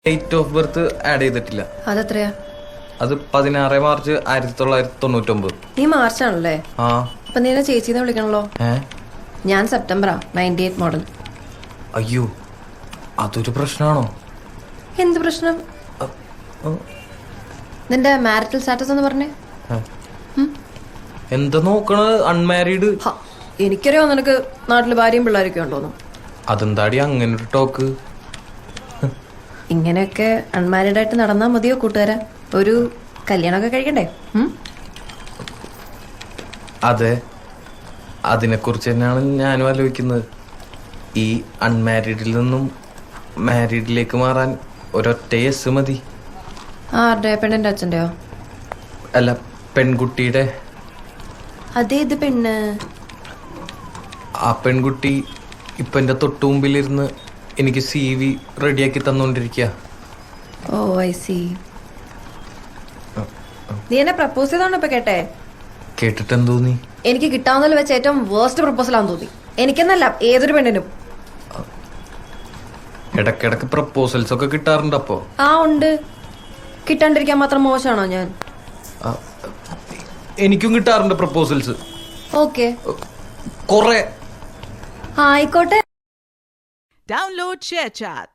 Date of birth add ചെയ്തിട്ടില്ല. അതെത്രയാ? അത് 16 March 1999. നീ മാർച്ചാണല്ലേ? ആ. അപ്പൊ നീ എന്നെ ചേച്ചിന്ന് വിളിക്കണല്ലോ. ഞാൻ സെപ്റ്റംബറാ, 98 മോഡൽ. അയ്യോ, അതൊരു പ്രശ്നമാണോ? എന്ത് പ്രശ്നം? നിന്റെ മാരിറ്റൽ സ്റ്റാറ്റസ് എന്ന് പറഞ്ഞേ. എന്താ നോക്കണത്? അൺമാരീഡ്. എനിക്കറിയാം നിനക്ക് നാട്ടില് ഭാര്യയും പിള്ളേരൊക്കെ ഉണ്ടോന്നു. അതെന്താടി അങ്ങനെ ഒരു ടോക്ക്? ഇങ്ങനെയൊക്കെ അൺമാരീഡ് ആയിട്ട് നടന്നാ മതിയോ കൂട്ടുകാരാ? ഒരു കല്യാണമൊക്കെ കഴിക്കണ്ടേ? അതെ, അതിനെക്കുറിച്ച് തന്നെയാണ് ഞാനും ആലോചിക്കുന്നത്. ഈ അൺമാരീഡിൽ നിന്നും മാരീഡിലേക്ക് മാറാൻ ഒരൊറ്റ യെസ് മതി. ആരുടെ? പെണ്ണിന്റെ അച്ഛൻ്റെയോ? അല്ല, പെൺകുട്ടിയുടെ. അതേത് പെണ്ണ്? ആ പെൺകുട്ടി ഇപ്പൊ എന്റെ തൊട്ടുമുമ്പിലിരുന്ന് എനിക്ക് CV റെഡിയാക്കി തന്നോണ്ടിരിക്കുക. ഓ ഐ സി. നീ എന്നെ പ്രപ്പോസ് ചെയ്താണോ ഇപ്പൊ കേട്ടെ? കേട്ടിട്ട് എന്ത് തോന്നി? എനിക്ക് കിട്ടാവുന്നതിൽ വെച്ച് ഏറ്റവും വേർസ്റ്റ് പ്രപ്പോസലാന്ന് തോന്നി. എനിക്കെന്നല്ല, ഏതൊരു പെണ്ണിനും. ഇടക്കിടക്ക് പ്രപ്പോസൽസ് ഒക്കെ കിട്ടാറുണ്ട്. അപ്പോ ആ ഉണ്ട്. കിട്ടാണ്ടിരിക്കാൻ മാത്രം മോശമാണോ ഞാൻ? എനിക്കും കിട്ടാറുണ്ട് പ്രപ്പോസൽസ്. ഓക്കെ, കൊറേ. ആയിക്കോട്ടെ. Download ShareChat.